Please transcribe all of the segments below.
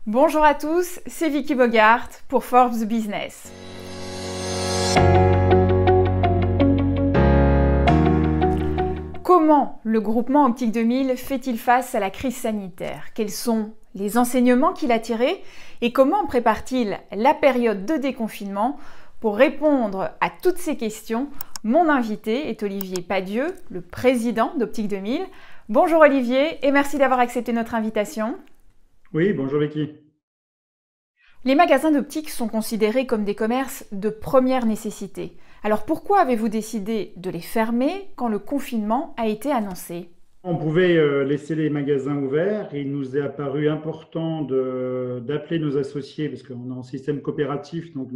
Bonjour à tous, c'est Vicky Bogart pour Forbes Business. Comment le groupement Optique 2000 fait-il face à la crise sanitaire? Quels sont les enseignements qu'il a tirés et comment prépare-t-il la période de déconfinement? Pour répondre à toutes ces questions, mon invité est Olivier Padieux, le président d'Optique 2000. Bonjour Olivier et merci d'avoir accepté notre invitation. Oui, bonjour Vicky. Les magasins d'optique sont considérés comme des commerces de première nécessité. Alors pourquoi avez-vous décidé de les fermer quand le confinement a été annoncé? On pouvait laisser les magasins ouverts et il nous est apparu important d'appeler nos associés parce qu'on est en système coopératif, donc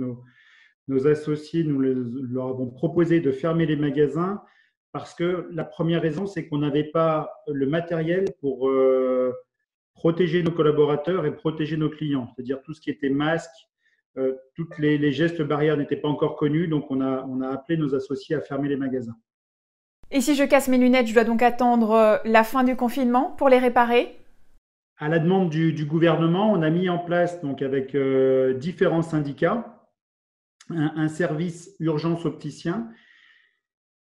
nos associés, leur avons proposé de fermer les magasins parce que la première raison, c'est qu'on n'avait pas le matériel pour protéger nos collaborateurs et protéger nos clients, c'est-à-dire tout ce qui était masque, toutes les gestes barrières n'étaient pas encore connus, donc on a appelé nos associés à fermer les magasins. Et si je casse mes lunettes, je dois donc attendre la fin du confinement pour les réparer? À la demande du gouvernement, on a mis en place, donc avec différents syndicats, un service urgence opticien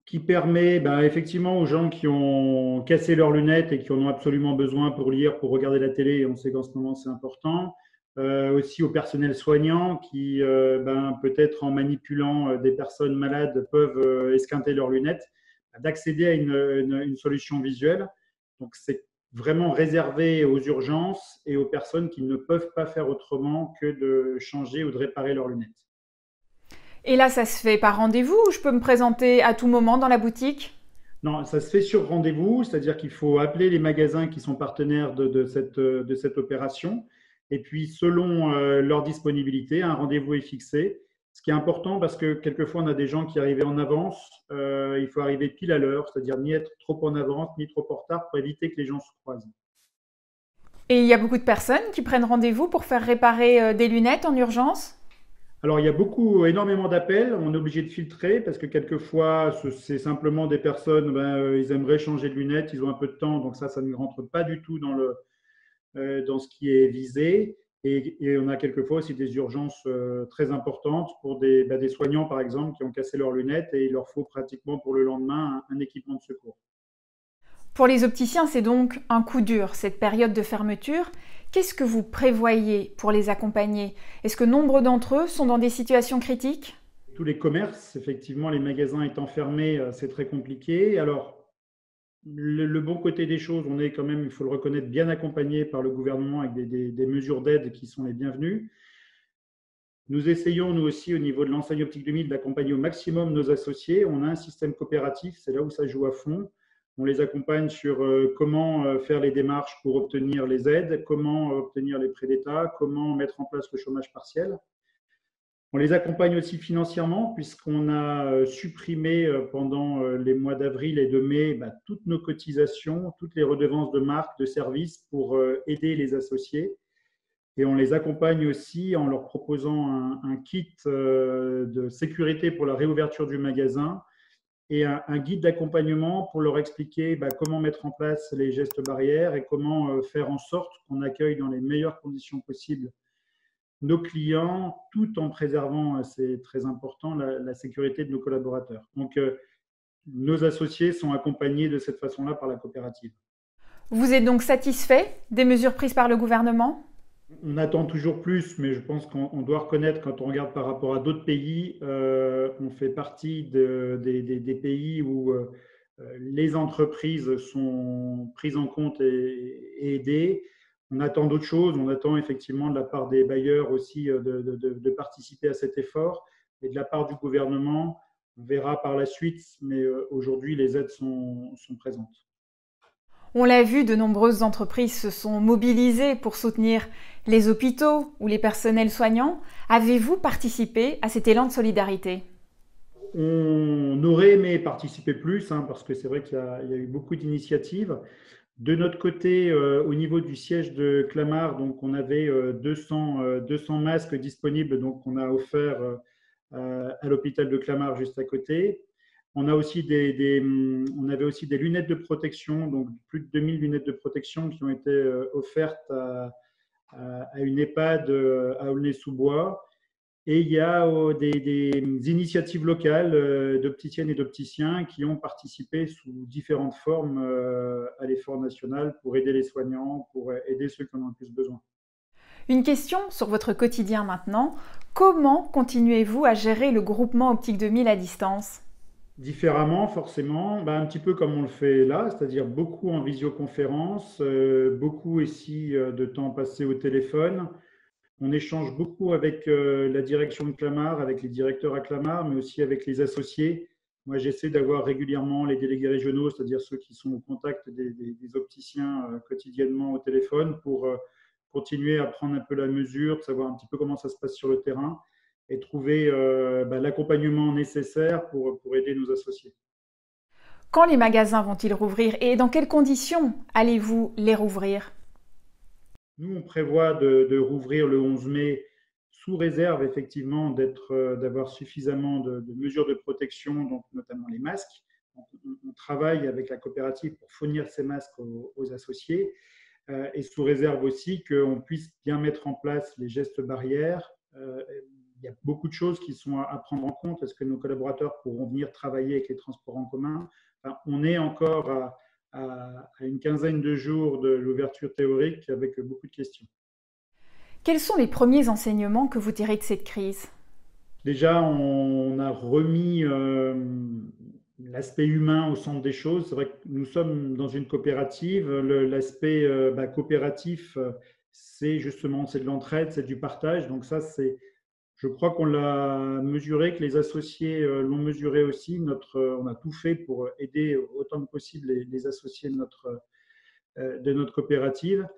qui permet effectivement aux gens qui ont cassé leurs lunettes et qui en ont absolument besoin pour lire, pour regarder la télé, et on sait qu'en ce moment c'est important, aussi au personnel soignant qui peut-être en manipulant des personnes malades peuvent esquinter leurs lunettes, d'accéder à une solution visuelle. Donc c'est vraiment réservé aux urgences et aux personnes qui ne peuvent pas faire autrement que de changer ou de réparer leurs lunettes. Et là, ça se fait par rendez-vous ou je peux me présenter à tout moment dans la boutique? Non, ça se fait sur rendez-vous, c'est-à-dire qu'il faut appeler les magasins qui sont partenaires de cette opération. Et puis, selon leur disponibilité, un rendez-vous est fixé. Ce qui est important parce que quelquefois, on a des gens qui arrivent en avance. Il faut arriver pile à l'heure, c'est-à-dire ni être trop en avance, ni trop en retard pour éviter que les gens se croisent. Et il y a beaucoup de personnes qui prennent rendez-vous pour faire réparer des lunettes en urgence? Alors, il y a énormément d'appels. On est obligé de filtrer parce que quelquefois, c'est simplement des personnes, ils aimeraient changer de lunettes, ils ont un peu de temps, donc ça ne rentre pas du tout dans ce qui est visé. Et on a quelquefois aussi des urgences très importantes pour des soignants, par exemple, qui ont cassé leurs lunettes et il leur faut pratiquement pour le lendemain un équipement de secours. Pour les opticiens, c'est donc un coup dur, cette période de fermeture. Qu'est-ce que vous prévoyez pour les accompagner? Est-ce que nombre d'entre eux sont dans des situations critiques? Tous les commerces, effectivement, les magasins étant fermés, c'est très compliqué. Alors, le bon côté des choses, on est quand même, il faut le reconnaître, bien accompagné par le gouvernement avec des mesures d'aide qui sont les bienvenues. Nous essayons, nous aussi, au niveau de l'enseigne Optique 2000, d'accompagner au maximum nos associés. On a un système coopératif, c'est là où ça joue à fond. On les accompagne sur comment faire les démarches pour obtenir les aides, comment obtenir les prêts d'État, comment mettre en place le chômage partiel. On les accompagne aussi financièrement puisqu'on a supprimé pendant les mois d'avril et de mai toutes nos cotisations, toutes les redevances de marque, de services pour aider les associés. Et on les accompagne aussi en leur proposant un kit de sécurité pour la réouverture du magasin et un guide d'accompagnement pour leur expliquer comment mettre en place les gestes barrières et comment faire en sorte qu'on accueille dans les meilleures conditions possibles nos clients tout en préservant, c'est très important, la sécurité de nos collaborateurs. Donc, nos associés sont accompagnés de cette façon-là par la coopérative. Vous êtes donc satisfait des mesures prises par le gouvernement? On attend toujours plus, mais je pense qu'on doit reconnaître, quand on regarde par rapport à d'autres pays, on fait partie des pays où les entreprises sont prises en compte et aidées. On attend d'autres choses. On attend effectivement de la part des bailleurs aussi de participer à cet effort. Et de la part du gouvernement, on verra par la suite, mais aujourd'hui, les aides sont présentes. On l'a vu, de nombreuses entreprises se sont mobilisées pour soutenir les hôpitaux ou les personnels soignants. Avez-vous participé à cet élan de solidarité? On aurait aimé participer plus, hein, parce que c'est vrai qu'il y a eu beaucoup d'initiatives. De notre côté, au niveau du siège de Clamart, donc on avait 200 masques disponibles, donc on a offert à l'hôpital de Clamart juste à côté. On avait aussi des lunettes de protection, donc plus de 2000 lunettes de protection qui ont été offertes à une EHPAD à Aulnay-sous-Bois. Et il y a des initiatives locales d'opticiennes et d'opticiens qui ont participé sous différentes formes à l'effort national pour aider les soignants, pour aider ceux qui en ont le plus besoin. Une question sur votre quotidien maintenant. Comment continuez-vous à gérer le groupement Optique 2000 à distance ? Différemment, forcément, un petit peu comme on le fait là, c'est-à-dire beaucoup en visioconférence, beaucoup ici de temps passé au téléphone. On échange beaucoup avec la direction de Clamart, avec les directeurs à Clamart, mais aussi avec les associés. Moi, j'essaie d'avoir régulièrement les délégués régionaux, c'est-à-dire ceux qui sont au contact des opticiens quotidiennement au téléphone pour continuer à prendre un peu la mesure, de savoir un petit peu comment ça se passe sur le terrain et trouver l'accompagnement nécessaire pour aider nos associés. Quand les magasins vont-ils rouvrir et dans quelles conditions allez-vous les rouvrir ? Nous, on prévoit de rouvrir le 11 mai sous réserve effectivement d'avoir suffisamment de mesures de protection, donc notamment les masques. On travaille avec la coopérative pour fournir ces masques aux associés et sous réserve aussi qu'on puisse bien mettre en place les gestes barrières. Il y a beaucoup de choses qui sont à prendre en compte. Est-ce que nos collaborateurs pourront venir travailler avec les transports en commun ? On est encore à une quinzaine de jours de l'ouverture théorique avec beaucoup de questions. Quels sont les premiers enseignements que vous tirez de cette crise ? Déjà, on a remis l'aspect humain au centre des choses. C'est vrai que nous sommes dans une coopérative. L'aspect coopératif, c'est justement de l'entraide, c'est du partage. Donc ça, je crois qu'on l'a mesuré, que les associés l'ont mesuré aussi. On a tout fait pour aider autant que possible les associés de notre coopérative.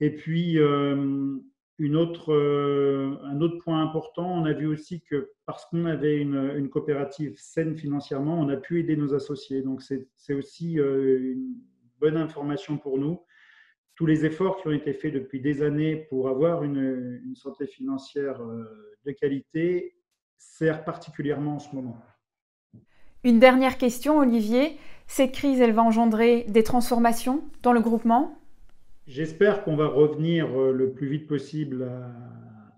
Et puis, un autre point important, on a vu aussi que parce qu'on avait une coopérative saine financièrement, on a pu aider nos associés. Donc, c'est aussi une bonne information pour nous. Tous les efforts qui ont été faits depuis des années pour avoir une santé financière de qualité servent particulièrement en ce moment. Une dernière question, Olivier. Cette crise, elle va engendrer des transformations dans le groupement ? J'espère qu'on va revenir le plus vite possible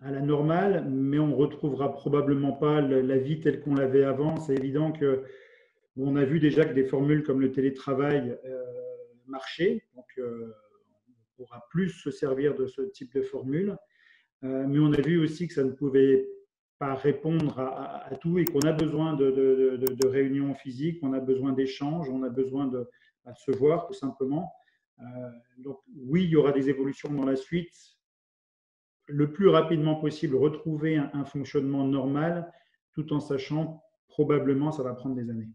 à la normale, mais on ne retrouvera probablement pas la vie telle qu'on l'avait avant. C'est évident qu'on a vu déjà que des formules comme le télétravail marchaient. Donc, on pourra plus se servir de ce type de formule. Mais on a vu aussi que ça ne pouvait pas répondre à tout et qu'on a besoin de réunions physiques, on a besoin d'échanges, on a besoin de se voir tout simplement. Donc oui, il y aura des évolutions dans la suite. Le plus rapidement possible, retrouver un fonctionnement normal, tout en sachant probablement ça va prendre des années.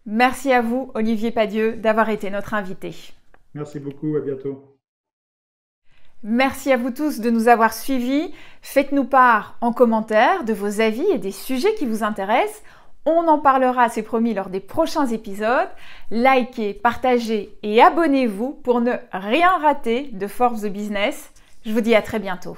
Merci à vous, Olivier Padieux, d'avoir été notre invité. Merci beaucoup, à bientôt. Merci à vous tous de nous avoir suivis. Faites-nous part en commentaire de vos avis et des sujets qui vous intéressent. On en parlera, c'est promis, lors des prochains épisodes. Likez, partagez et abonnez-vous pour ne rien rater de Forbes Business. Je vous dis à très bientôt.